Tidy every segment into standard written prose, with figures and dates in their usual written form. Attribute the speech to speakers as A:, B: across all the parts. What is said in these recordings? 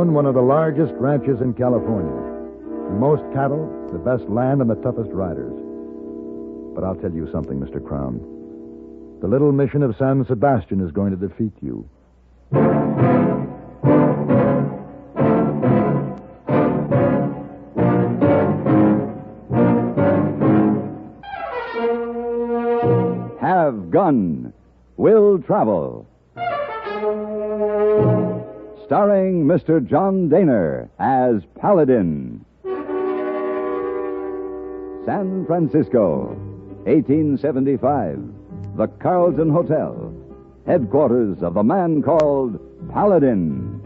A: own one of the largest ranches in California. The most cattle, the best land, and the toughest riders. But I'll tell you something, Mr. Crown. The little mission of San Sebastion is going to defeat you.
B: Have Gun. Will Travel. Starring Mr. John Daner as Paladin. San Francisco, 1875. The Carlton Hotel, headquarters of the man called Paladin.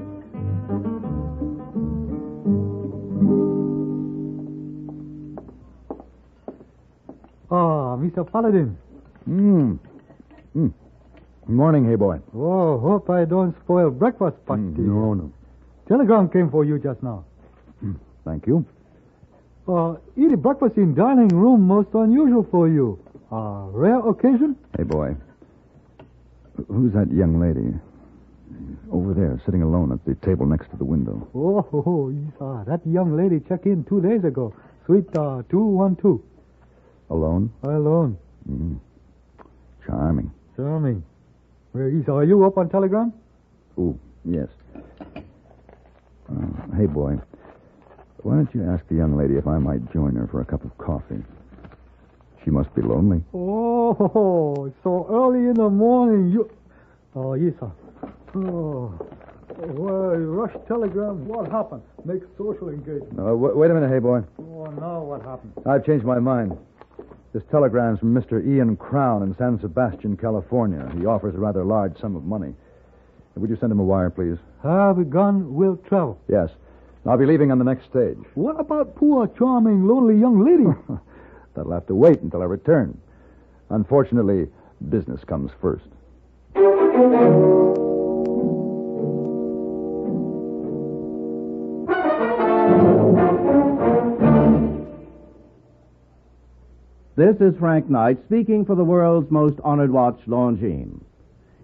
C: Ah, Mr. Paladin.
A: Good morning, hey boy.
C: Oh, hope I don't spoil breakfast party.
A: No.
C: Telegram came for you just now.
A: Thank you.
C: Eating breakfast in dining room most unusual for you. Rare occasion?
A: Hey boy. Who's that young lady? Over there, sitting alone at the table next to the window.
C: Oh, that young lady checked in 2 days ago. Suite 212.
A: Alone?
C: Alone.
A: Charming.
C: Charming. Are you up on Telegram?
A: Oh, yes. Hey, boy. Why don't you ask the young lady if I might join her for a cup of coffee? She must be lonely.
C: Oh, so early in the morning. Oh, yes, sir. Oh, well, rush telegram. What happened? Make social engagement.
A: Wait a minute, hey, boy.
C: Oh, now what happened?
A: I've changed my mind. This telegram's from Mr. Ian Crown in San Sebastion, California. He offers a rather large sum of money. Would you send him a wire, please?
C: Have Gun Will Travel.
A: Yes. I'll be leaving on the next stage.
C: What about poor, charming, lonely young lady?
A: That'll have to wait until I return. Unfortunately, business comes first.
D: This is Frank Knight speaking for the world's most honored watch, Longines.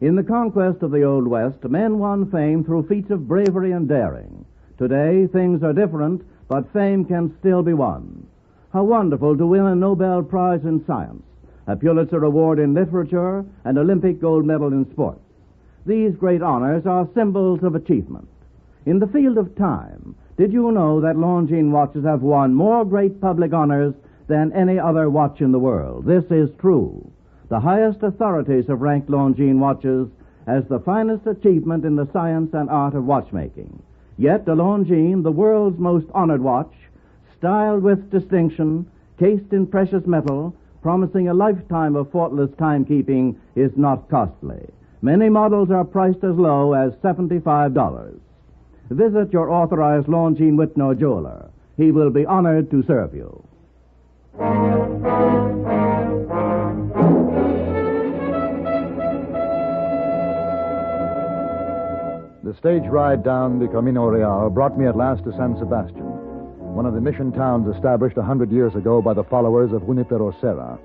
D: In the conquest of the Old West, men won fame through feats of bravery and daring. Today, things are different, but fame can still be won. How wonderful to win a Nobel Prize in Science, a Pulitzer Award in Literature, and Olympic gold medal in sports. These great honors are symbols of achievement. In the field of time, did you know that Longines watches have won more great public honors than any other watch in the world? This is true. The highest authorities have ranked Longines watches as the finest achievement in the science and art of watchmaking. Yet the Longines, the world's most honored watch, styled with distinction, cased in precious metal, promising a lifetime of faultless timekeeping, is not costly. Many models are priced as low as $75. Visit your authorized Longines Whitnor jeweler. He will be honored to serve you.
A: The stage ride down the Camino Real brought me at last to San Sebastion, one of the mission towns established 100 years ago by the followers of Junipero Serra.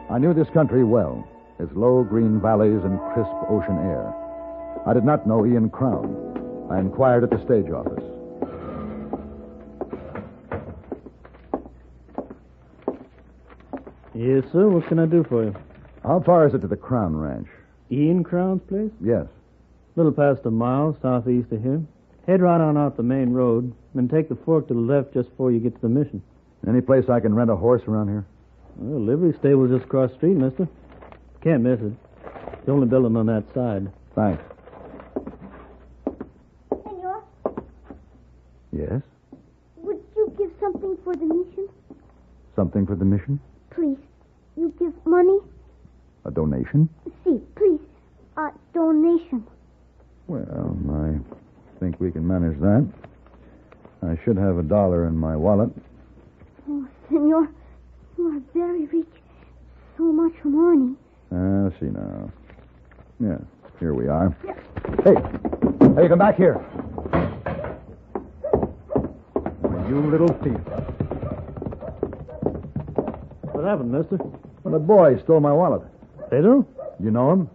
A: I knew this country well, its low green valleys and crisp ocean air. I did not know Ian Crown. I inquired at the stage office.
E: Yes, sir. What can I do for you?
A: How far is it to the Crown Ranch?
E: Ian Crown's place?
A: Yes.
E: A little past a mile southeast of here. Head right on out the main road, then take the fork to the left just before you get to the mission.
A: Any place I can rent a horse around here?
E: Well, livery stable's just across the street, mister. Can't miss it. It's the only building on that side.
A: Thanks.
F: Senor,
A: Yes?
F: would you give something for the mission?
A: Something for the mission?
F: Please. You give money?
A: A donation?
F: See, please. Donation.
A: Well, I think we can manage that. I should have $1 in my wallet.
F: Oh, Senor, you are very rich. So much money.
A: I see now. Yeah, here we are. Hey, come back here. You little thief.
E: What happened, mister?
A: Well, the boy stole my wallet.
E: Pedro?
A: You know him?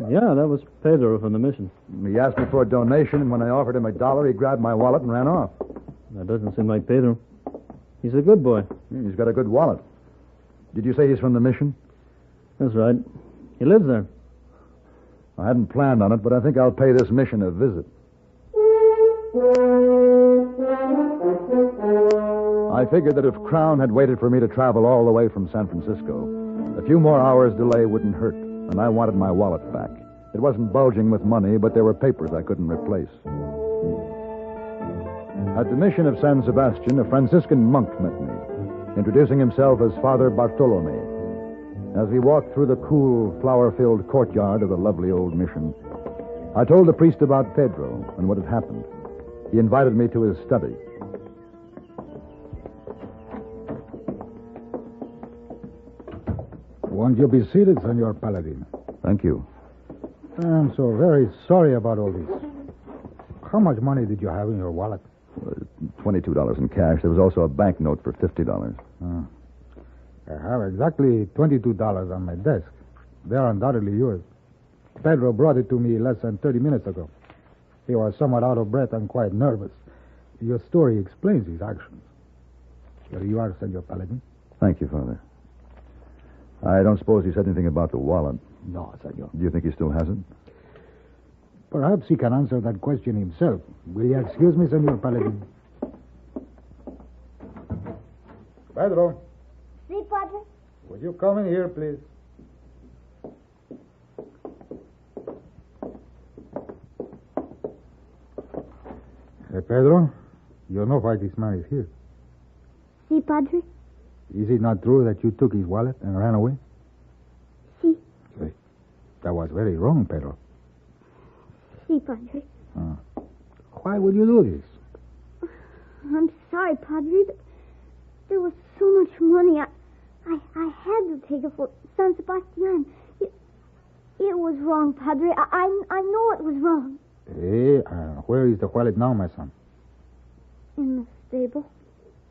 E: Yeah, that was Pedro from the mission.
A: He asked me for a donation, and when I offered him $1, he grabbed my wallet and ran off.
E: That doesn't seem like Pedro. He's a good boy.
A: He's got a good wallet. Did you say he's from the mission?
E: That's right. He lives there.
A: I hadn't planned on it, but I think I'll pay this mission a visit. I figured that if Crown had waited for me to travel all the way from San Francisco, a few more hours' delay wouldn't hurt, and I wanted my wallet back. It wasn't bulging with money, but there were papers I couldn't replace. At the mission of San Sebastion, a Franciscan monk met me, introducing himself as Father Bartolome. As we walked through the cool, flower-filled courtyard of the lovely old mission, I told the priest about Pedro and what had happened. He invited me to his study.
C: Won't you be seated, Senor Paladin?
A: Thank you.
C: I'm so very sorry about all this. How much money did you have in your wallet?
A: $22 in cash. There was also a banknote for $50.
C: I have exactly $22 on my desk. They're undoubtedly yours. Pedro brought it to me less than 30 minutes ago. He was somewhat out of breath and quite nervous. Your story explains his actions. Here you are, Senor Paladin.
A: Thank you, Father. I don't suppose he said anything about the wallet.
C: No, Senor.
A: Do you think he still has it?
C: Perhaps he can answer that question himself. Will you excuse me, Senor Paladin? Pedro,
F: See, Padre?
C: would you come in here, please? Hey, Pedro, you know why this man is here.
F: See, Padre?
C: Is it not true that you took his wallet and ran away?
F: See.
C: That was very wrong, Pedro.
F: See, Padre.
C: Why would you do this?
F: I'm sorry, Padre, but there was so much money. I had to take it for San Sebastian. It was wrong, Padre. I know it was wrong.
C: Hey, where is the wallet now, my son?
F: In the stable.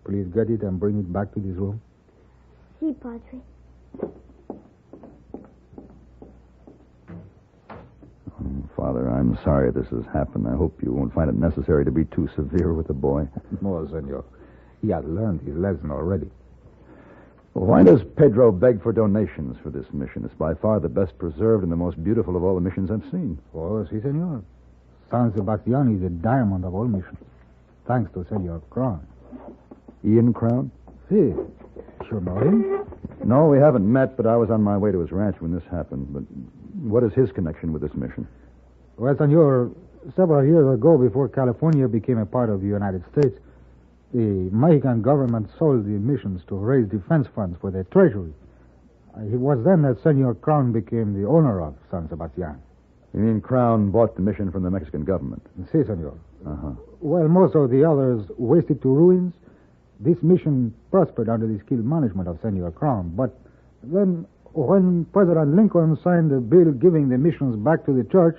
C: Please get it and bring it back to this room.
F: See, Padre.
A: Father, I'm sorry this has happened. I hope you won't find it necessary to be too severe with the boy.
C: No, senor. He has learned his lesson already.
A: Well, why does Pedro beg for donations for this mission? It's by far the best preserved and the most beautiful of all the missions I've seen.
C: Oh, si, senor. San Sebastian is the diamond of all missions. Thanks to Senor Crown.
A: Ian Crown?
C: Si. You know him?
A: No, we haven't met, but I was on my way to his ranch when this happened. But what is his connection with this mission?
C: Well, senor, several years ago, before California became a part of the United States, the Mexican government sold the missions to raise defense funds for their treasury. It was then that Senor Crown became the owner of San Sebastian.
A: You mean Crown bought the mission from the Mexican government?
C: Si, senor.
A: Uh-huh.
C: Well, most of the others wasted to ruins. This mission prospered under the skilled management of Senor Crown. But then, when President Lincoln signed a bill giving the missions back to the church,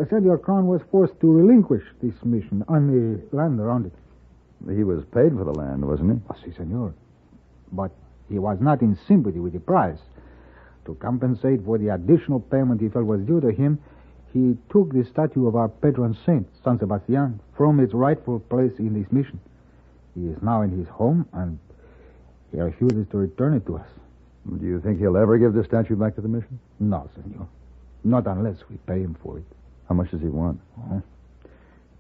C: Senor Crown was forced to relinquish this mission on the land around it.
A: He was paid for the land, wasn't he?
C: Oh, si, senor. But he was not in sympathy with the price. To compensate for the additional payment he felt was due to him, he took the statue of our patron saint, San Sebastian, from its rightful place in this mission. He is now in his home, and he refuses to return it to us.
A: Do you think he'll ever give the statue back to the mission?
C: No, senor. Not unless we pay him for it.
A: How much does he want?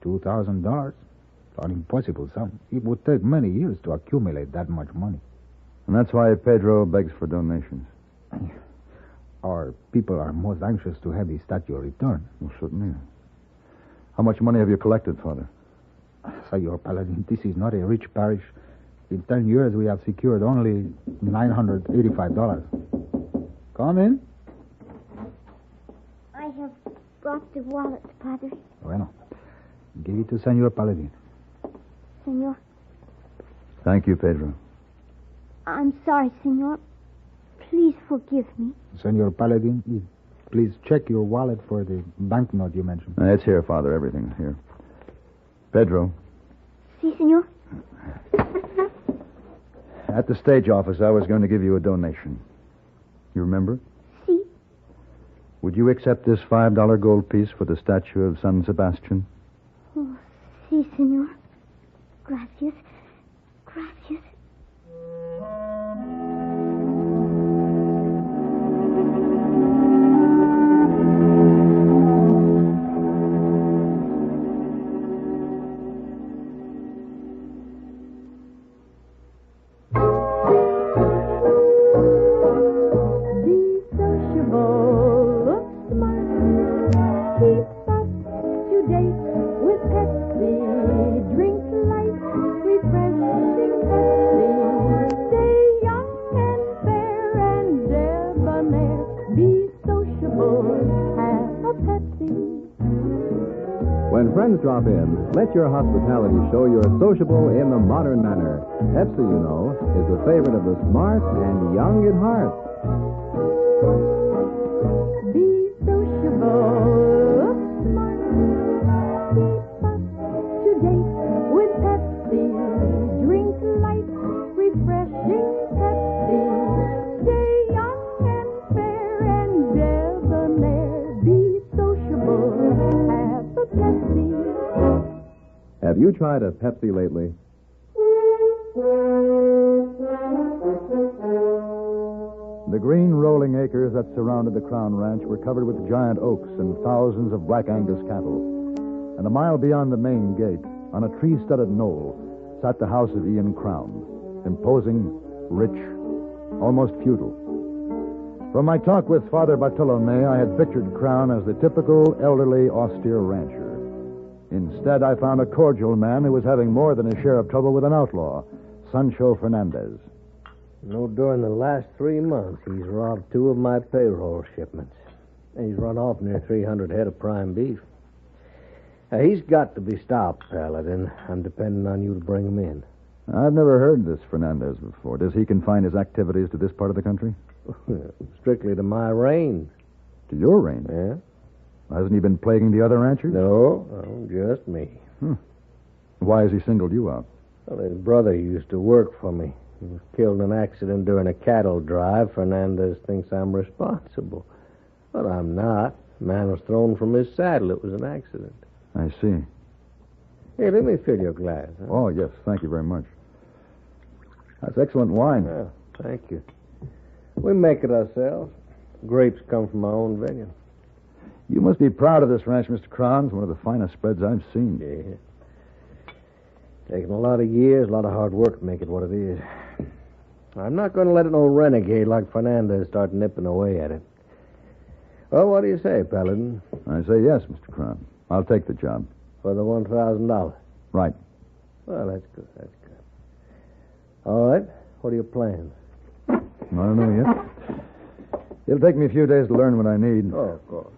C: $2,000. An impossible sum. It would take many years to accumulate that much money.
A: And that's why Pedro begs for donations.
C: Our people are most anxious to have the statue returned.
A: Well, certainly. How much money have you collected, Father?
C: Senor Paladin, this is not a rich parish. In 10 years, we have secured only $985. Come in.
F: I have brought the wallet, Padre.
C: Bueno. Give it to Senor Paladin.
F: Senor.
A: Thank you, Pedro.
F: I'm sorry, Senor. Please forgive me.
C: Senor Paladin, please check your wallet for the banknote you mentioned.
A: It's here, Father. Everything's here. Pedro.
F: Si, Senor.
A: At the stage office, I was going to give you a donation. You remember?
F: Si.
A: Would you accept this $5 gold piece for the statue of San Sebastian?
F: Oh, si, senor. Gracias. Gracias.
G: When friends drop in, let your hospitality show you're sociable in the modern manner. Pepsi, you know, is a favorite of the smart and young at heart.
H: Be sociable, smart, keep up to date with Pepsi. Drink light, refreshing Pepsi. Stay young and fair and debonair. Be sociable, have a Pepsi.
G: Have you tried a Pepsi lately?
A: The green rolling acres that surrounded the Crown Ranch were covered with giant oaks and thousands of black Angus cattle. And a mile beyond the main gate, on a tree-studded knoll, sat the house of Ian Crown, imposing, rich, almost feudal. From my talk with Father Bartolome, I had pictured Crown as the typical elderly, austere rancher. Instead, I found a cordial man who was having more than a share of trouble with an outlaw, Sancho Fernandez.
I: During the last 3 months, he's robbed 2 of my payroll shipments. And he's run off near 300 head of prime beef. He's got to be stopped, Paladin. I'm depending on you to bring him in.
A: I've never heard this Fernandez before. Does he confine his activities to this part of the country?
I: Strictly to my range.
A: To your range?
I: Yeah.
A: Hasn't he been plaguing the other ranchers?
I: No, just me.
A: Why has he singled you out?
I: Well, his brother used to work for me. He was killed in an accident during a cattle drive. Fernandez thinks I'm responsible. But I'm not. The man was thrown from his saddle. It was an accident.
A: I see.
I: Here, let me fill your glass. Huh?
A: Oh, yes. Thank you very much. That's excellent wine.
I: Well, thank you. We make it ourselves. Grapes come from our own vineyard.
A: You must be proud of this ranch, Mr. Crown. It's one of the finest spreads I've seen.
I: Yeah. Taken a lot of years, a lot of hard work to make it what it is. I'm not going to let no renegade like Fernandez start nipping away at it. Well, what do you say, Paladin?
A: I say yes, Mr. Crown. I'll take the job.
I: For the $1,000?
A: Right.
I: Well, that's good, that's good. All right, what are your plans?
A: I don't know yet. It'll take me a few days to learn what I need.
I: Oh, of course.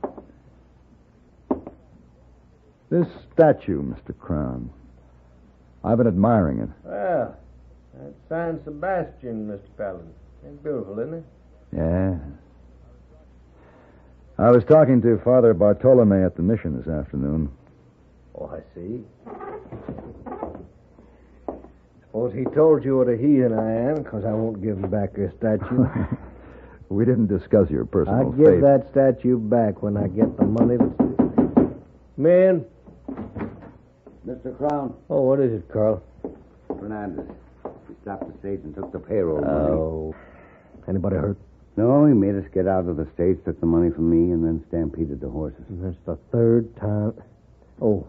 A: This statue, Mr. Crown. I've been admiring it.
I: Well, that's San Sebastion, Mr. Paladin. It's beautiful, isn't it?
A: Yeah. I was talking to Father Bartolome at the mission this afternoon.
I: Oh, I see. Suppose he told you what a heathen I am, because I won't give him back your statue.
A: We didn't discuss your personal
I: I'll
A: faith.
I: give that statue back when I get the money that's... Man.
J: Mr. Crown.
I: Oh, what is it, Carl?
J: Fernandez. He stopped the stage and took the payroll money.
I: Oh. Anybody hurt?
J: No, he made us get out of the stage, took the money from me, and then stampeded the horses.
I: And that's the 3rd time. Oh,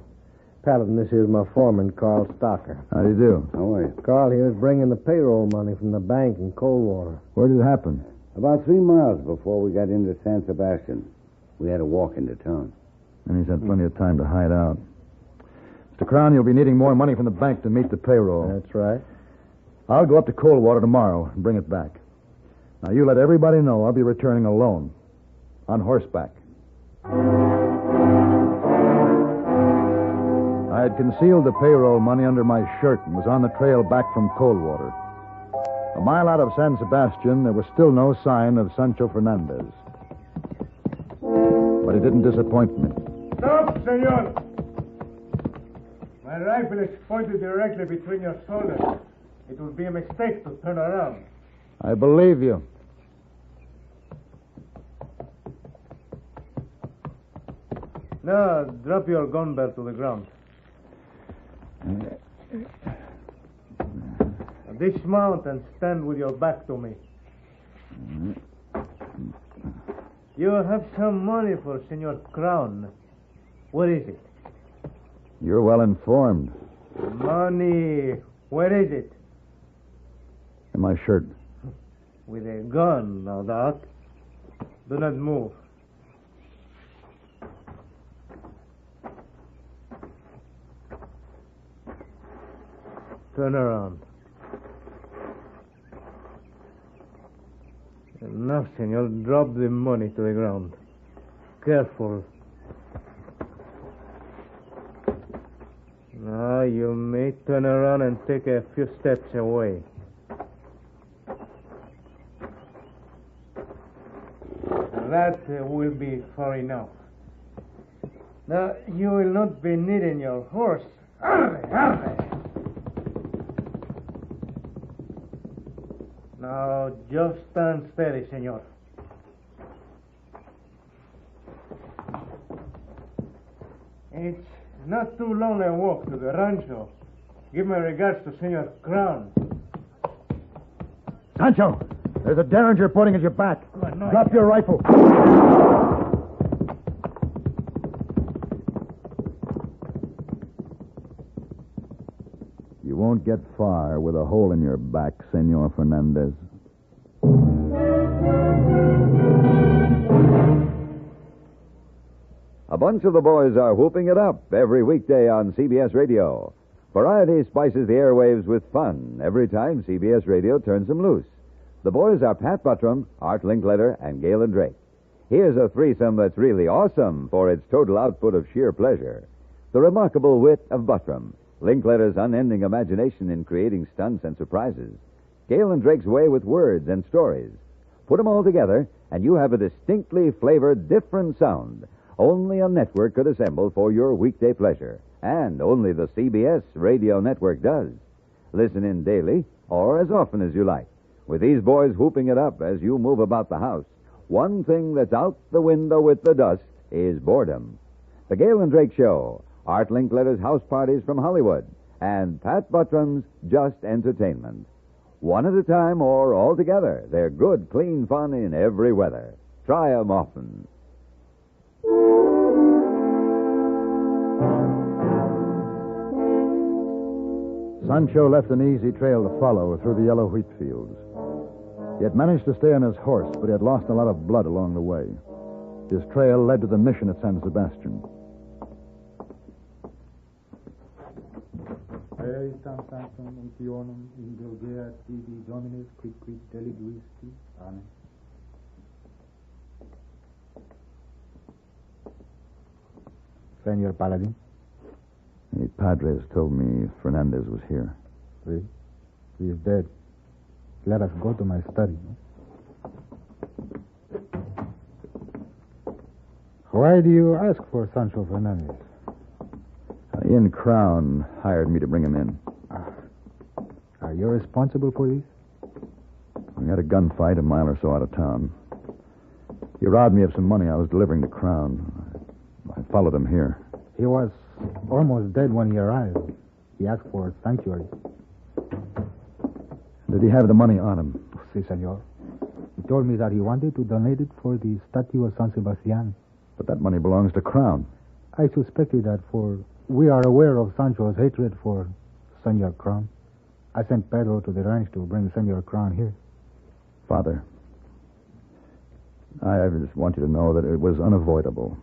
I: Paladin, this here's my foreman, Carl Stocker.
A: How do you do?
J: How are you?
I: Carl here is bringing the payroll money from the bank in Coldwater.
A: Where did it happen?
J: About 3 miles before we got into San Sebastian. We had to walk into town.
A: And he's had plenty of time to hide out. Mr. Crown, you'll be needing more money from the bank to meet the payroll.
I: That's right.
A: I'll go up to Coldwater tomorrow and bring it back. Now, you let everybody know I'll be returning alone. On horseback. I had concealed the payroll money under my shirt and was on the trail back from Coldwater. A mile out of San Sebastian, there was still no sign of Sancho Fernandez. But it didn't disappoint me.
K: Stop, senor! My rifle is pointed directly between your shoulders. It would be a mistake to turn around.
A: I believe you.
K: Now, drop your gun belt to the ground. Dismount and stand with your back to me. You have some money for Senor Crown. Where is it?
A: You're well informed.
K: Money. Where is it?
A: In my shirt.
K: With a gun, no doubt. Do not move. Turn around. Enough, senor. Drop the money to the ground. Careful. Now you may turn around and take a few steps away. That will be far enough. Now, you will not be needing your horse. Arre, arre. Now, just stand steady, senor. It's not too long a walk to the rancho. Give my regards to Senor Crown.
A: Sancho, there's a derringer pointing at your back. Drop your rifle. You won't get far with a hole in your back, Senor Fernandez.
B: A bunch of the boys are whooping it up every weekday on CBS Radio. Variety spices the airwaves with fun every time CBS Radio turns them loose. The boys are Pat Buttram, Art Linkletter, and Galen Drake. Here's a threesome that's really awesome for its total output of sheer pleasure. The remarkable wit of Buttram, Linkletter's unending imagination in creating stunts and surprises, Galen Drake's way with words and stories. Put them all together, and you have a distinctly flavored, different sound only a network could assemble for your weekday pleasure, and only the CBS Radio Network does. Listen in daily, or as often as you like. With these boys whooping it up as you move about the house, one thing that's out the window with the dust is boredom. The Galen Drake Show, Art Linkletter's House Parties from Hollywood, and Pat Buttram's Just Entertainment. One at a time or all together, they're good, clean fun in every weather. Try 'em often.
A: Sancho left an easy trail to follow through the yellow wheat fields. He had managed to stay on his horse, but he had lost a lot of blood along the way. His trail led to the mission at San Sebastion.
C: Senor Paladin.
A: The Padres told me Fernandez was here.
C: Really? He is dead. Let us go to my study. Why do you ask for Sancho Fernandez?
A: Ian Crown hired me to bring him in.
C: Are you responsible for this?
A: We had a gunfight a mile or so out of town. He robbed me of some money I was delivering to Crown. I followed him here.
C: He was almost dead when he arrived. He asked for sanctuary.
A: Did he have the money on him?
C: Si, senor. He told me that he wanted to donate it for the statue of San Sebastion.
A: But that money belongs to Crown.
C: I suspected that, for we are aware of Sancho's hatred for Senor Crown. I sent Pedro to the ranch to bring Senor Crown here.
A: Father, I just want you to know that it was unavoidable.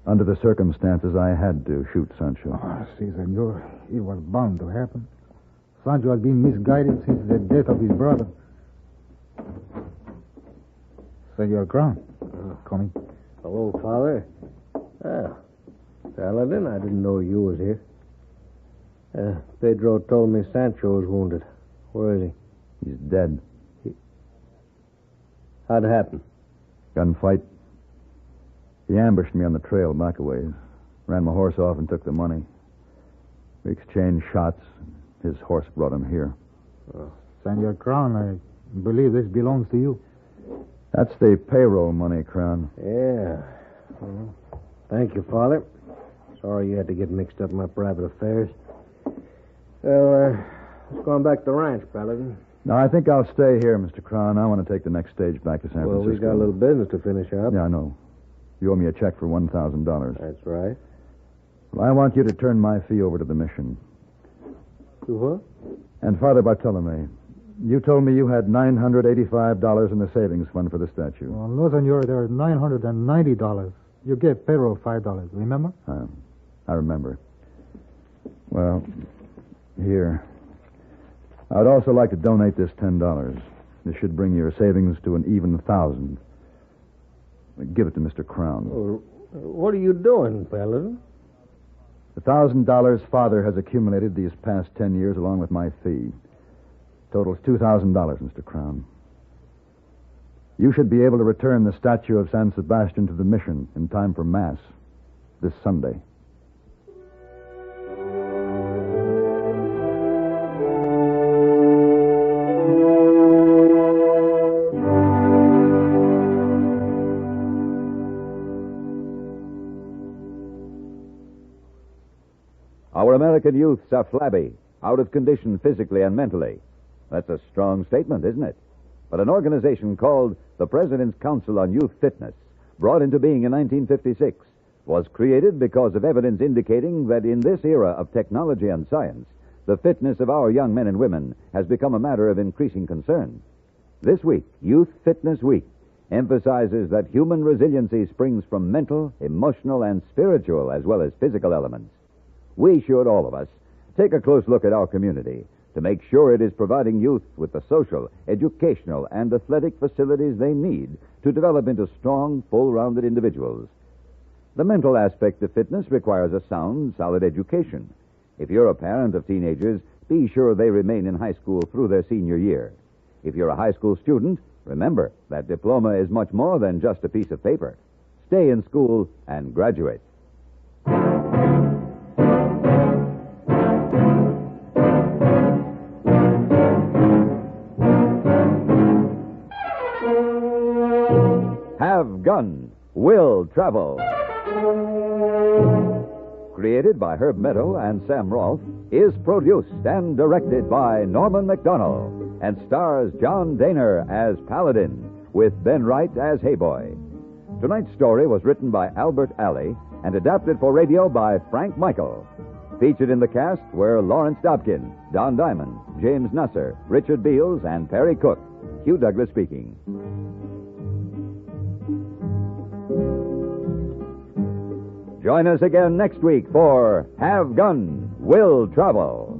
A: Under the circumstances, I had to shoot Sancho.
C: Si, senor. It was bound to happen. Sancho has been misguided since the death of his brother. Senor Crown, coming.
I: Hello, Father. Paladin, I didn't know you was here. Pedro told me Sancho was wounded. Where is he?
A: He's dead.
I: How'd it happen?
A: Gunfight. He ambushed me on the trail back a ways. Ran my horse off and took the money. We exchanged shots. His horse brought him here.
C: Senor Crown, I believe this belongs to you.
A: That's the payroll money, Crown.
I: Yeah. Thank you, Father. Sorry you had to get mixed up in my private affairs. Well, let's go on back to the ranch, Paladin.
A: No, I think I'll stay here, Mr. Crown. I want to take the next stage back to San
I: Well,
A: Francisco.
I: we got a little business to finish up.
A: Yeah, I know. You owe me a check for $1,000.
I: That's right.
A: Well, I want you to turn my fee over to the mission.
I: To what?
A: And Father Bartolome, you told me you had $985 in the savings fund for the statue.
C: Well, no, senor, there are $990. You gave payroll $5, remember?
A: I remember. Well, here. I'd also like to donate this $10. This should bring your savings to an even 1,000. Give it to Mr. Crown.
I: Well, what are you doing, Paladin?
A: The $1,000 Father has accumulated these past 10 years along with my fee. Totals $2,000, Mr. Crown. You should be able to return the statue of San Sebastian to the mission in time for Mass this Sunday.
B: Our American youths are flabby, out of condition physically and mentally. That's a strong statement, isn't it? But an organization called the President's Council on Youth Fitness, brought into being in 1956, was created because of evidence indicating that in this era of technology and science, the fitness of our young men and women has become a matter of increasing concern. This week, Youth Fitness Week, emphasizes that human resiliency springs from mental, emotional, and spiritual as well as physical elements. We should, all of us, take a close look at our community to make sure it is providing youth with the social, educational, and athletic facilities they need to develop into strong, full-rounded individuals. The mental aspect of fitness requires a sound, solid education. If you're a parent of teenagers, be sure they remain in high school through their senior year. If you're a high school student, remember that diploma is much more than just a piece of paper. Stay in school and graduate. Have Gun, Will Travel. Created by Herb Meadow and Sam Rolfe, is produced and directed by Norman MacDonald and stars John Daner as Paladin with Ben Wright as Hayboy. Tonight's story was written by Albert Alley and adapted for radio by Frank Michael. Featured in the cast were Lawrence Dobkin, Don Diamond, James Nusser, Richard Beals, and Perry Cook. Hugh Douglas speaking. Join us again next week for Have Gun, Will Travel.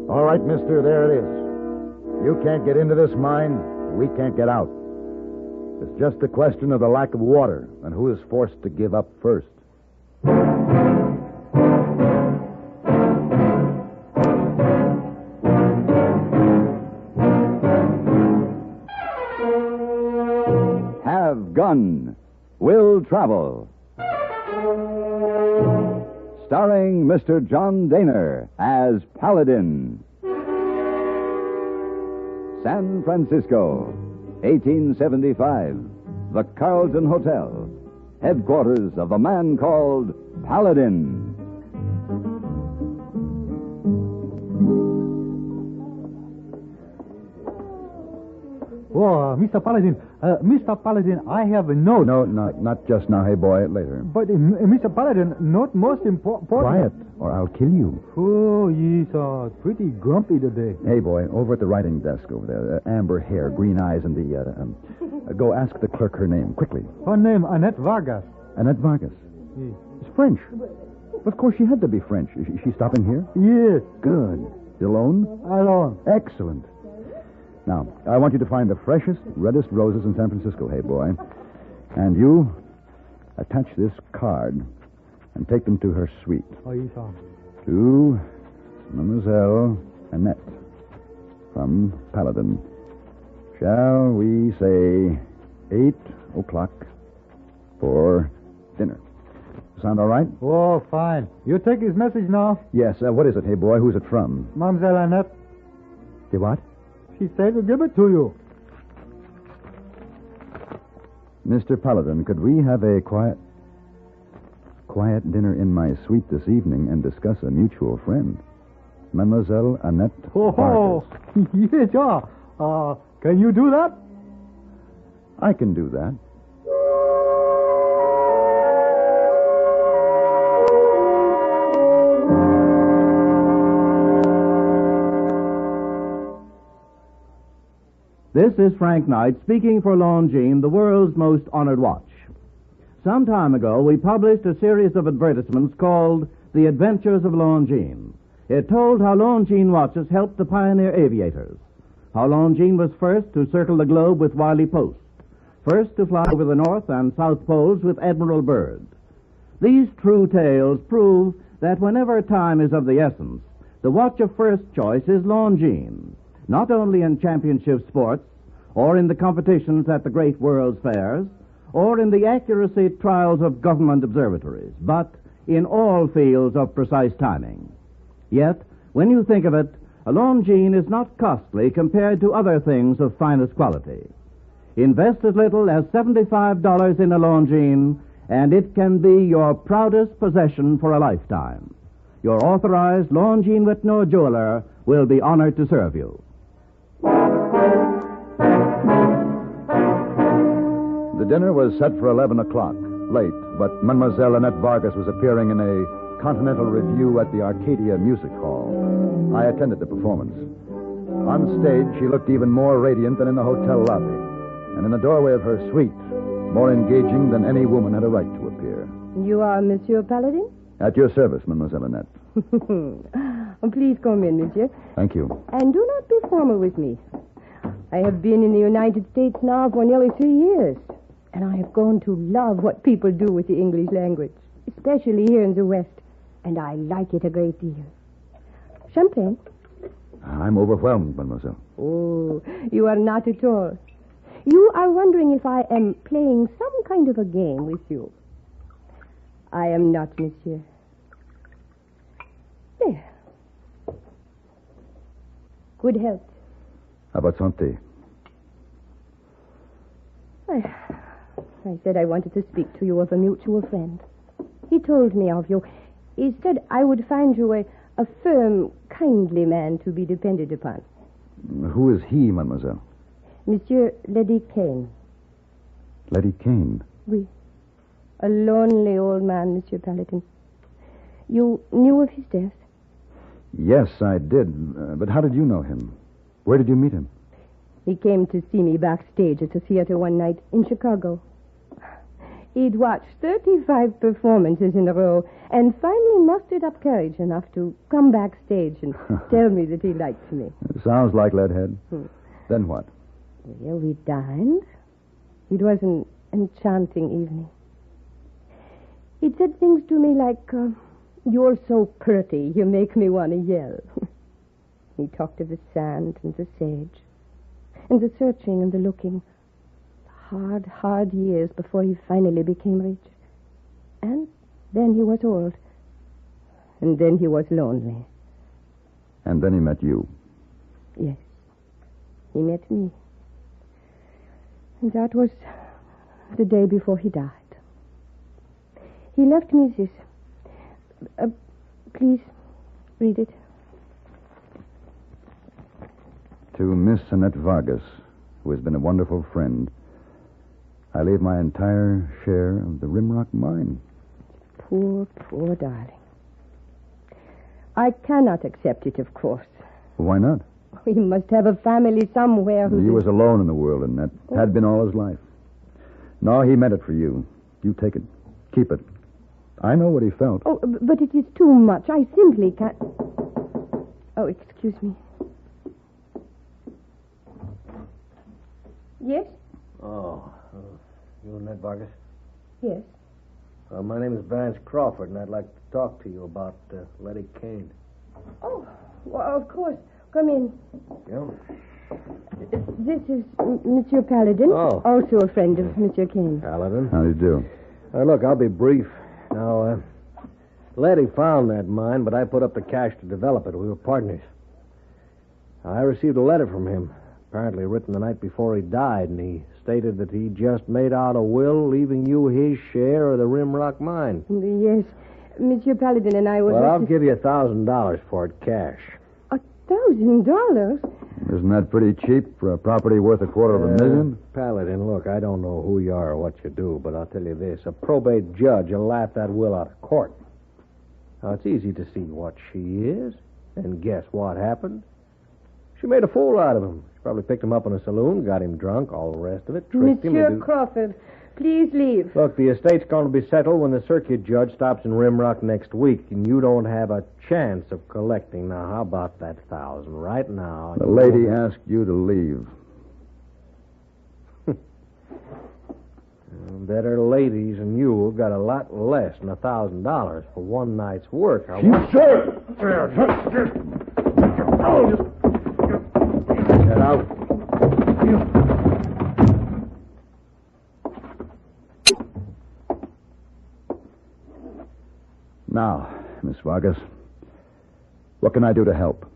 A: All right, mister, there it is. You can't get into this mine, we can't get out. It's just a question of the lack of water and who is forced to give up first.
B: Have Gun, Will Travel. Starring Mr. John Daner as Paladin. San Francisco, 1875. The Carlton Hotel, headquarters of a man called Paladin.
C: Oh, Mr. Paladin, I have a note.
A: No, not just now. Hey, boy, later.
C: But, Mr. Paladin, not most important.
A: Quiet, or I'll kill you.
C: Oh, he's pretty grumpy today.
A: Hey, boy, over at the writing desk over there. Amber hair, green eyes, and go ask the clerk her name, quickly.
C: Her name, Annette Vargas.
A: Annette Vargas?
C: Yes.
A: It's French. Of course, she had to be French. Is she stopping here?
C: Yes.
A: Good. Alone?
C: Alone.
A: Excellent. Now, I want you to find the freshest, reddest roses in San Francisco, hey, boy. And you attach this card and take them to her suite.
C: Oh, yes, sir.
A: To Mademoiselle Annette from Paladin. Shall we say 8 o'clock for dinner? Sound all right?
C: Oh, fine. You take his message now?
A: Yes. What is it, hey, boy? Who's it from?
C: Mademoiselle Annette.
A: The what?
C: She said to give it to you.
A: Mr. Paladin, could we have a quiet dinner in my suite this evening and discuss a mutual friend? Mademoiselle Annette Vargas.
C: Yes, sir. Can you do that?
A: I can do that.
D: This is Frank Knight speaking for Longines, the world's most honored watch. Some time ago, we published a series of advertisements called The Adventures of Longines. It told how Longines watches helped the pioneer aviators, how Longines was first to circle the globe with Wiley Post, first to fly over the North and South Poles with Admiral Byrd. These true tales prove that whenever time is of the essence, the watch of first choice is Longines. Not only in championship sports, or in the competitions at the great world's fairs, or in the accuracy trials of government observatories, but in all fields of precise timing. Yet, when you think of it, a Longines is not costly compared to other things of finest quality. Invest as little as $75 in a Longines, and it can be your proudest possession for a lifetime. Your authorized Longines Whitnor jeweler will be honored to serve you.
A: The dinner was set for 11 o'clock, late, but Mademoiselle Annette Vargas was appearing in a Continental Review at the Arcadia Music Hall. I attended the performance. On stage, she looked even more radiant than in the hotel lobby, and in the doorway of her suite, more engaging than any woman had a right to appear.
L: You are Monsieur Paladin?
A: At your service, Mademoiselle Annette.
L: Please come in, Monsieur.
A: Thank you.
L: And do not be formal with me. I have been in the United States now for nearly 3 years, and I have grown to love what people do with the English language, especially here in the West, and I like it a great deal. Champagne?
A: I'm overwhelmed, Mademoiselle.
L: Oh, you are not at all. You are wondering if I am playing some kind of a game with you. I am not, Monsieur. There. Good health.
A: How about santé?
L: I said I wanted to speak to you of a mutual friend. He told me of you. He said I would find you a firm, kindly man to be depended upon.
A: Who is he, Mademoiselle?
L: Monsieur Lady Kane.
A: Lady Kane?
L: Oui. A lonely old man, Monsieur Paladin. You knew of his death?
A: Yes, I did. But how did you know him? Where did you meet him?
L: He came to see me backstage at the theater one night in Chicago. He'd watched 35 performances in a row and finally mustered up courage enough to come backstage and tell me that he liked me.
A: Sounds like Leadhead. Then what?
L: Well, we dined. It was an enchanting evening. He'd said things to me like, "You're so pretty, you make me want to yell." He talked of the sand and the sage, and the searching and the looking. Hard, hard years before he finally became rich. And then he was old. And then he was lonely.
A: And then he met you.
L: Yes. He met me. And that was the day before he died. He left me this. Please, read it.
A: To Miss Annette Vargas, who has been a wonderful friend. I leave my entire share of the Rimrock mine.
L: Poor, poor darling. I cannot accept it, of course.
A: Why not?
L: He must have a family somewhere who...
A: He was alone in the world, and that had been all his life. No, he meant it for you. You take it. Keep it. I know what he felt.
L: Oh, but it is too much. I simply can't... Oh, excuse me. Yes?
I: Oh, you Ned Vargas?
L: Yes.
I: My name is Vance Crawford, and I'd like to talk to you about Letty Kane.
L: Oh, well, of course. Come in.
I: Yeah?
L: This is Monsieur Paladin, also a friend of Monsieur Kane.
I: Paladin.
A: How do you do?
I: Look, I'll be brief. Now, Letty found that mine, but I put up the cash to develop it. We were partners. I received a letter from him, apparently written the night before he died, and he stated that he just made out a will leaving you his share of the Rimrock mine.
L: Yes. Monsieur Paladin and I were...
I: Well, I'll give you $1,000 for it, cash.
L: $1,000?
A: Isn't that pretty cheap for a property worth $250,000?
I: Paladin, look, I don't know who you are or what you do, but I'll tell you this. A probate judge will laugh that will out of court. Now, it's easy to see what she is, and guess what happened? She made a fool out of him. She probably picked him up in a saloon, got him drunk, all the rest of it, tricked him
L: Monsieur Crawford, please leave.
I: Look, the estate's going to be settled when the circuit judge stops in Rimrock next week, and you don't have a chance of collecting. Now, how about that $1,000 right now?
A: The lady asked you to leave.
I: Better ladies than you have got a lot less than $1,000 for one night's work. Get out.
A: Now, Miss Vargas, what can I do to help?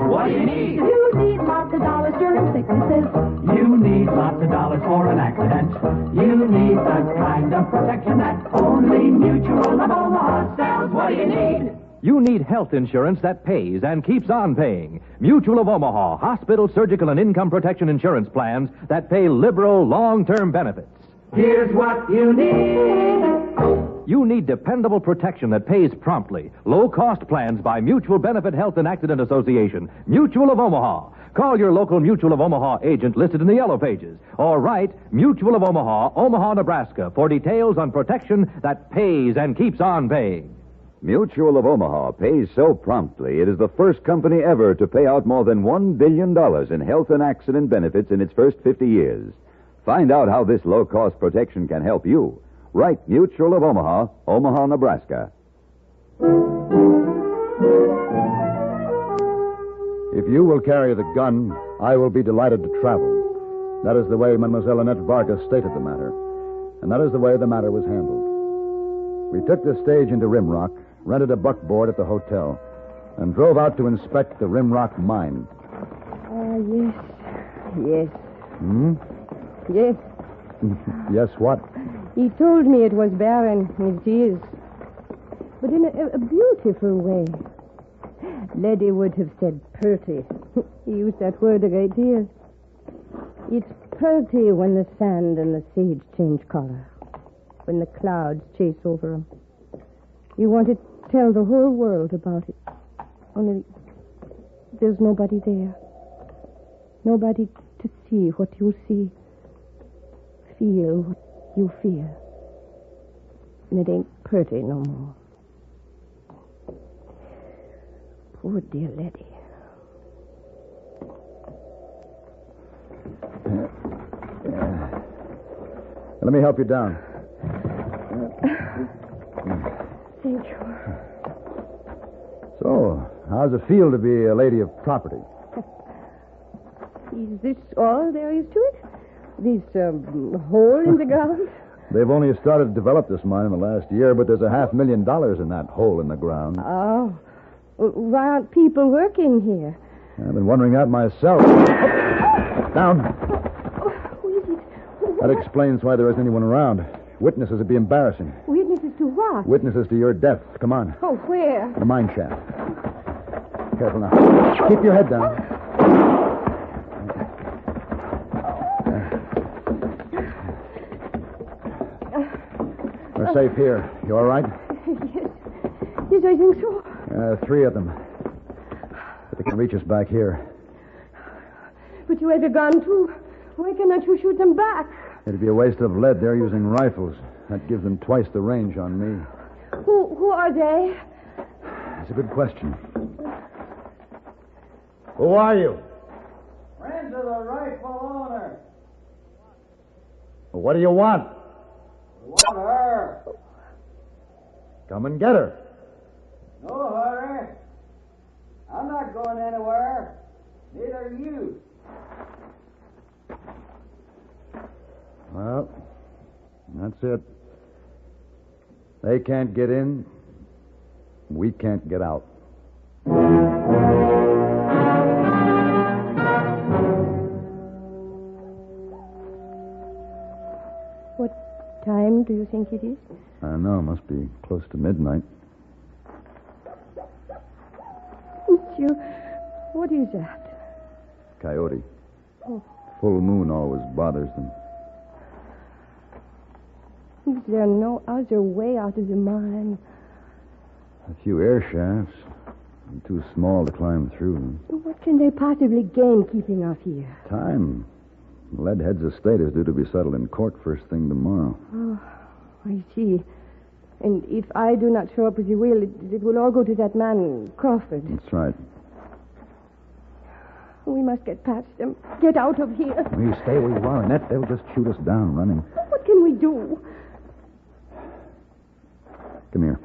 M: What do you need? You need lots of dollars during sicknesses. You need lots of dollars for an accident. You need the kind of protection that only Mutual of Omaha sells. What do you need?
N: You need health insurance that pays and keeps on paying. Mutual of Omaha, hospital, surgical, and income protection insurance plans that pay liberal, long-term benefits.
M: Here's what you need.
N: You need dependable protection that pays promptly. Low-cost plans by Mutual Benefit Health and Accident Association. Mutual of Omaha. Call your local Mutual of Omaha agent listed in the yellow pages. Or write Mutual of Omaha, Omaha, Nebraska, for details on protection that pays and keeps on paying.
B: Mutual of Omaha pays so promptly it is the first company ever to pay out more than $1 billion in health and accident benefits in its first 50 years. Find out how this low-cost protection can help you. Write Mutual of Omaha, Omaha, Nebraska.
A: If you will carry the gun, I will be delighted to travel. That is the way Mademoiselle Annette Vargas stated the matter. And that is the way the matter was handled. We took the stage into Rimrock, rented a buckboard at the hotel, and drove out to inspect the Rimrock mine.
L: Yes. Yes.
A: Hmm?
L: Yes.
A: Yes, what?
L: He told me it was barren. It is. But in a beautiful way. Letty would have said purty. He used that word a great deal. It's purty when the sand and the sage change color. When the clouds chase over them. You want to tell the whole world about it. Only there's nobody there. Nobody to see what you see. Feel what you feel. And it ain't pretty no more. Poor dear Letty.
A: Let me help you down.
L: Thank you.
A: So, how's it feel to be a lady of property?
L: Is this all there is to it? This hole in the ground?
A: They've only started to develop this mine in the last year, but there's $500,000 in that hole in the ground.
L: Oh. Why aren't people working here?
A: I've been wondering that myself. Down.
L: Who is it?
A: That explains why there isn't anyone around. Witnesses would be embarrassing.
L: Witnesses to what?
A: Witnesses to your death. Come on.
L: Oh, where?
A: The mine shaft. Careful now. Keep your head down. We're safe here. You all right?
L: Yes. Yes, I think so.
A: 3 of them. But they can reach us back here.
L: But you had a gun, too. Why cannot you shoot them back?
A: It'd be a waste of lead. They're using rifles. That gives them twice the range on me.
L: Who are they?
A: That's a good question. Who are you?
K: Friends of the rightful owner.
A: What do you want?
K: We want her.
A: Come and get her.
K: No hurry. I'm not going anywhere. Neither are you.
A: Well, that's it. They can't get in. We can't get out.
L: What time do you think it is?
A: I don't know. Must be close to midnight.
L: Monsieur, what is that?
A: Coyote.
L: Oh.
A: Full moon always bothers them.
L: Is there no other way out of the mine?
A: A few air shafts. Too small to climb through.
L: What can they possibly gain keeping us here?
A: Time. Leadhead's estate is due to be settled in court first thing tomorrow.
L: Oh, I see. And if I do not show up with the will, it will all go to that man, Crawford.
A: That's right.
L: We must get past them. Get out of here.
A: We stay where you are, Annette. They'll just shoot us down running.
L: What can we do?
A: Come here.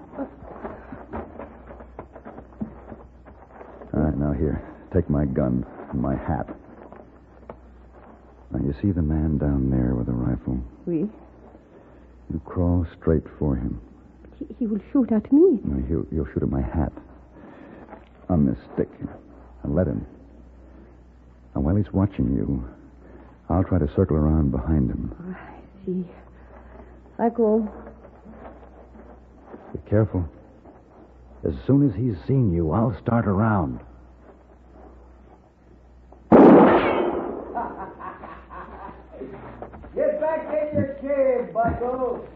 A: All right, now here. Take my gun and my hat. Now, you see the man down there with a rifle?
L: Oui.
A: You crawl straight for him.
L: He will shoot at me.
A: No, he'll shoot at my hat. On this stick. And let him. And while he's watching you, I'll try to circle around behind him.
L: I see. I go.
A: Be careful. As soon as he's seen you, I'll start around.
K: Get back in your cave, bucko.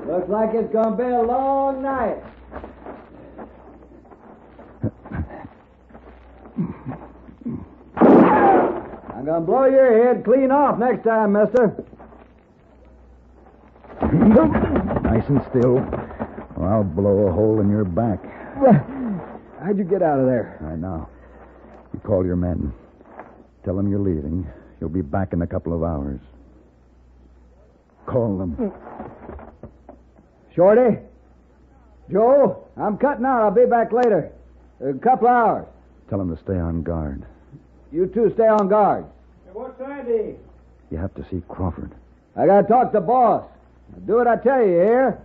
K: Looks like it's going to be a long night. I'm going to blow your head clean off next time, mister.
A: Nice and still, or I'll blow a hole in your back.
K: How'd you get out of there?
A: Right now. You call your men. Tell them you're leaving. You'll be back in a couple of hours. Call them.
K: Shorty? Joe, I'm cutting out. I'll be back later. A couple of hours.
A: Tell them to stay on guard.
K: You two stay on guard. What's ID?
A: You have to see Crawford.
K: I got to talk to the boss. Do what I tell you, here.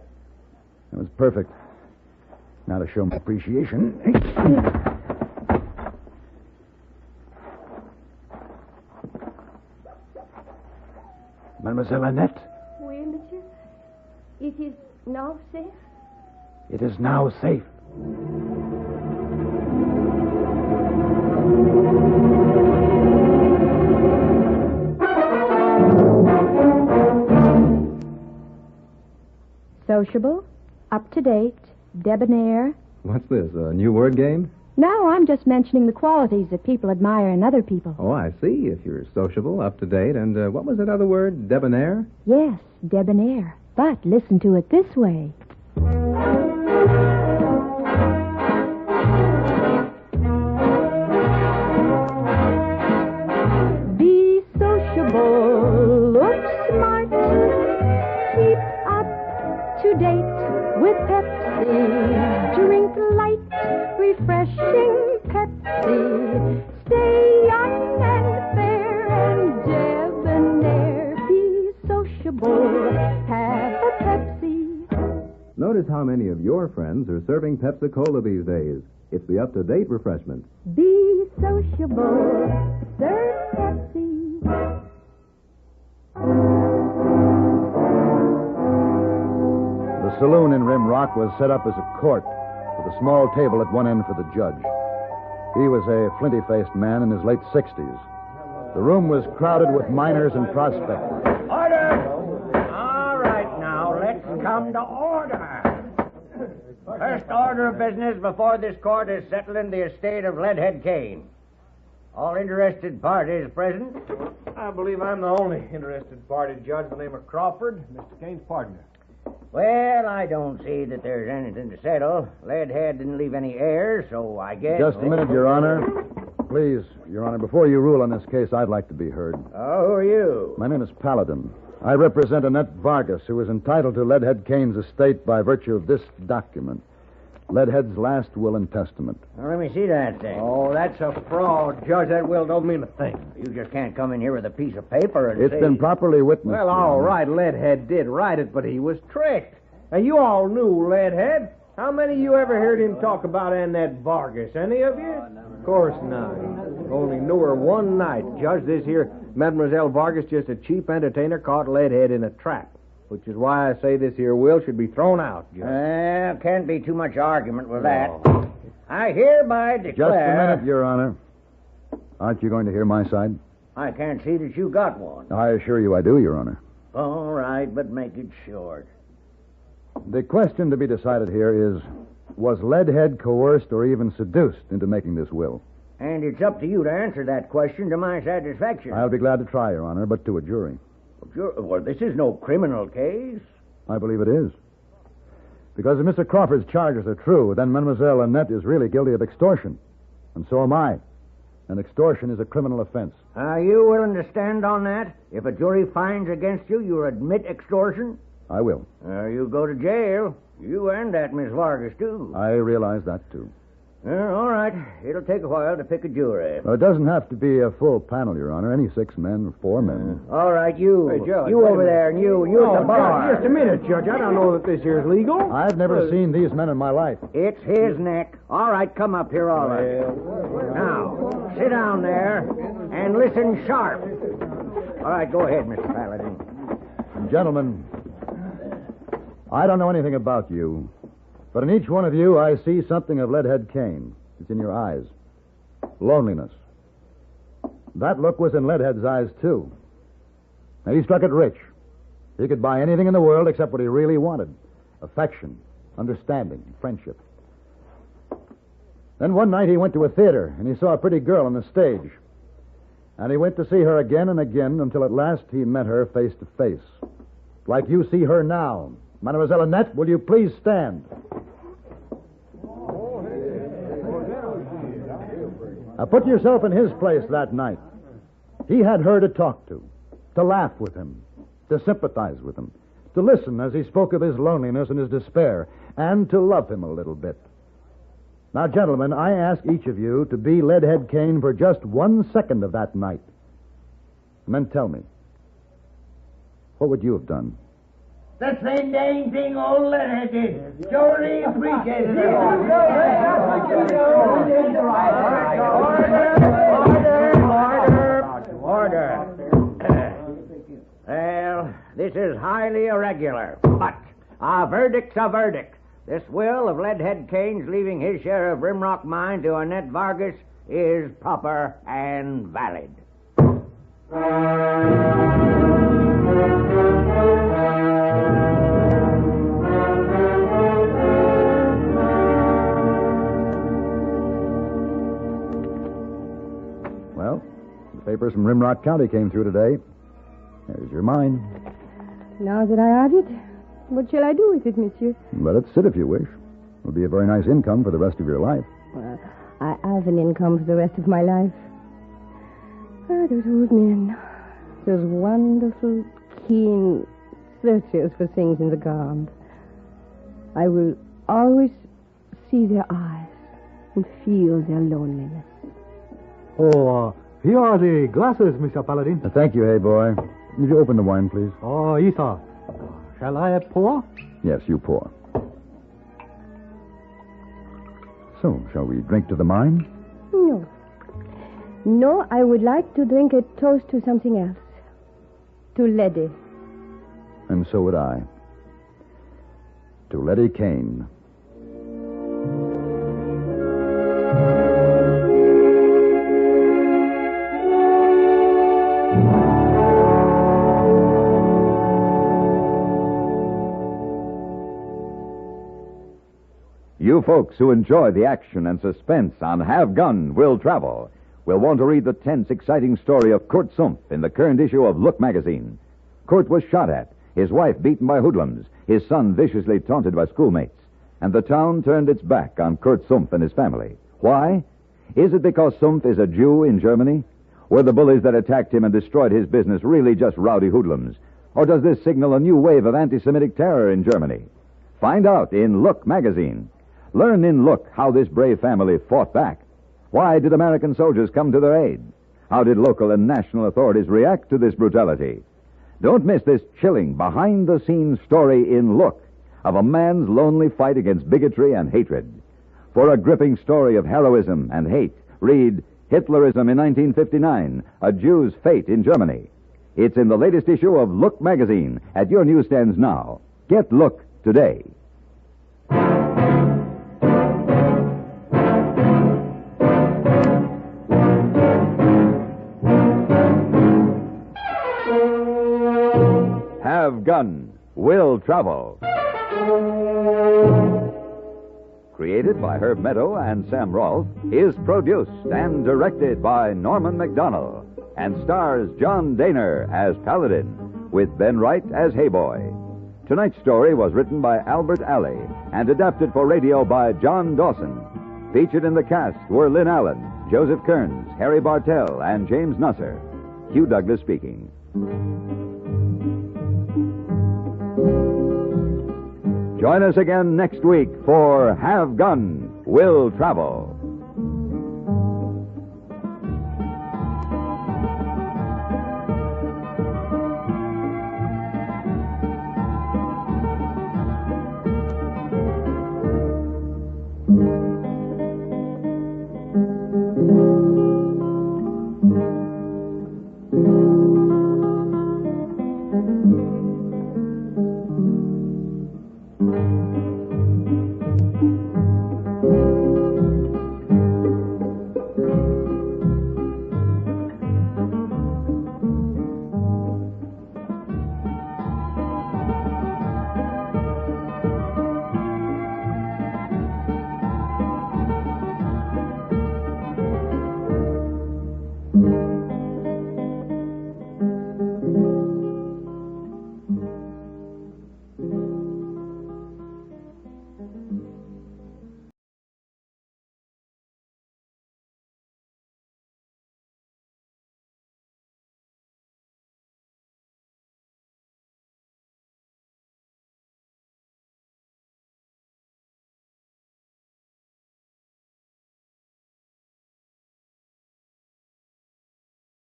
A: That was perfect. Now to show my appreciation. Mademoiselle Annette,
L: Oui, monsieur. It is now safe?
A: it is now safe.
O: Sociable, up-to-date, debonair.
G: What's this, a new word game?
O: No, I'm just mentioning the qualities that people admire in other people.
G: Oh, I see. If you're sociable, up-to-date, and what was that other word? Debonair?
O: Yes, debonair. But listen to it this way. Be sociable, look smart, keep up to date with Pepsi. Drink light, refreshing Pepsi. Stay young and fair and debonair. Be sociable, have a Pepsi.
G: Notice how many of your friends are serving Pepsi-Cola these days. It's the up-to-date refreshment.
O: Be
H: sociable. Serve Pepsi.
A: The saloon in Rim Rock was set up as a court, with a small table at one end for the judge. He was a flinty-faced man in his late 60s. The room was crowded with miners and prospectors.
P: Order! All right, now, let's come to order. First order of business before this court is settling the estate of Leadhead Kane. All interested parties present?
K: I believe I'm the only interested party, Judge. The name of Crawford, Mr. Kane's partner.
P: Well, I don't see that there's anything to settle. Leadhead didn't leave any heirs, so I guess...
A: Just a minute, Your Honor. Please, Your Honor, before you rule on this case, I'd like to be heard.
P: Oh, who are you?
A: My name is Paladin. I represent Annette Vargas, who is entitled to Leadhead Kane's estate by virtue of this document. Leadhead's last will and testament.
P: Well, let me see that thing.
K: Oh, that's a fraud, Judge. That will don't mean a thing.
P: You just can't come in here with a piece of paper and
A: It's
P: say...
A: been properly witnessed.
K: Well, all right, Leadhead did write it, but he was tricked. And you all knew Leadhead. How many of you ever heard him talk about Annette Vargas? Any of you? Of course not. Only knew her one night. Judge, this here Mademoiselle Vargas just a cheap entertainer caught Leadhead in a trap. Which is why I say this here will should be thrown out, Judge.
P: Can't be too much argument with that. I hereby declare...
A: Just a minute, Your Honor. Aren't you going to hear my side?
P: I can't see that you got one.
A: I assure you I do, Your Honor.
P: All right, but make it short.
A: The question to be decided here is, was Leadhead coerced or even seduced into making this will?
P: And it's up to you to answer that question to my satisfaction.
A: I'll be glad to try, Your Honor, but to a jury.
P: Well, this is no criminal case.
A: I believe it is. Because if Mr. Crawford's charges are true, then Mademoiselle Annette is really guilty of extortion. And so am I. And extortion is a criminal offense.
P: Are you willing to stand on that? If a jury finds against you, you admit extortion?
A: I will.
P: You go to jail. You and that Miss Vargas, too.
A: I realize that, too.
P: All right. It'll take a while to pick a jury.
A: It doesn't have to be a full panel, Your Honor. Any 6 men or 4 men.
P: All right, you.
K: Hey, Judge,
P: you over there, and you at the bar.
K: Judge, just a minute, Judge. I don't know that this here is legal.
A: I've never seen these men in my life.
P: It's his neck. All right, come up here, all right. Now, sit down there and listen sharp. All right, go ahead, Mr. Paladin.
A: Gentlemen, I don't know anything about you, but in each one of you I see something of Leadhead Kane. It's in your eyes. Loneliness. That look was in Leadhead's eyes, too. Now, he struck it rich. He could buy anything in the world except what he really wanted. Affection, understanding, friendship. Then one night he went to a theater, and he saw a pretty girl on the stage. And he went to see her again and again until at last he met her face to face. Like you see her now. Mademoiselle Annette, will you please stand? Now, put yourself in his place that night. He had her to talk to laugh with him, to sympathize with him, to listen as he spoke of his loneliness and his despair, and to love him a little bit. Now, gentlemen, I ask each of you to be Leadhead Kane for just 1 second of that night. And then tell me, what would you have done?
P: The same dang thing old Leonard did. Surely appreciated it. Order. Well, this is highly irregular, but a verdict's a verdict. This will of Leadhead Kane's leaving his share of Rimrock mine to Annette Vargas is proper and valid.
A: Well, the papers from Rimrock County came through today. There's your mine.
L: Now that I have it, what shall I do with it, monsieur?
A: Let it sit if you wish. It'll be a very nice income for the rest of your life.
L: I have an income for the rest of my life. Ah, those old men. Those wonderful, keen searchers for things in the ground. I will always see their eyes and feel their loneliness.
C: Oh, here are the glasses, Mr. Paladin.
A: Thank you, hey boy. Would you open the wine, please?
C: Oh, Isa. Shall I pour?
A: Yes, you pour. So, shall we drink to the mine?
L: No. No, I would like to drink a toast to something else. To Letty.
A: And so would I. To Letty Kane.
B: You folks who enjoy the action and suspense on Have Gun, Will Travel will want to read the tense, exciting story of Kurt Sumpf in the current issue of Look magazine. Kurt was shot at, his wife beaten by hoodlums, his son viciously taunted by schoolmates, and the town turned its back on Kurt Sumpf and his family. Why? Is it because Sumpf is a Jew in Germany? Were the bullies that attacked him and destroyed his business really just rowdy hoodlums? Or does this signal a new wave of anti-Semitic terror in Germany? Find out in Look magazine. Learn in Look how this brave family fought back. Why did American soldiers come to their aid? How did local and national authorities react to this brutality? Don't miss this chilling, behind-the-scenes story in Look of a man's lonely fight against bigotry and hatred. For a gripping story of heroism and hate, read Hitlerism in 1959, A Jew's Fate in Germany. It's in the latest issue of Look magazine at your newsstands now. Get Look today. Have Gun, Will Travel. Created by Herb Meadow and Sam Rolfe, is produced and directed by Norman MacDonald, and stars John Daner as Paladin, with Ben Wright as Hayboy. Tonight's story was written by Albert Alley and adapted for radio by John Dawson. Featured in the cast were Lynn Allen, Joseph Kearns, Harry Bartell, and James Nusser. Hugh Douglas speaking. Join us again next week for Have Gun, Will Travel.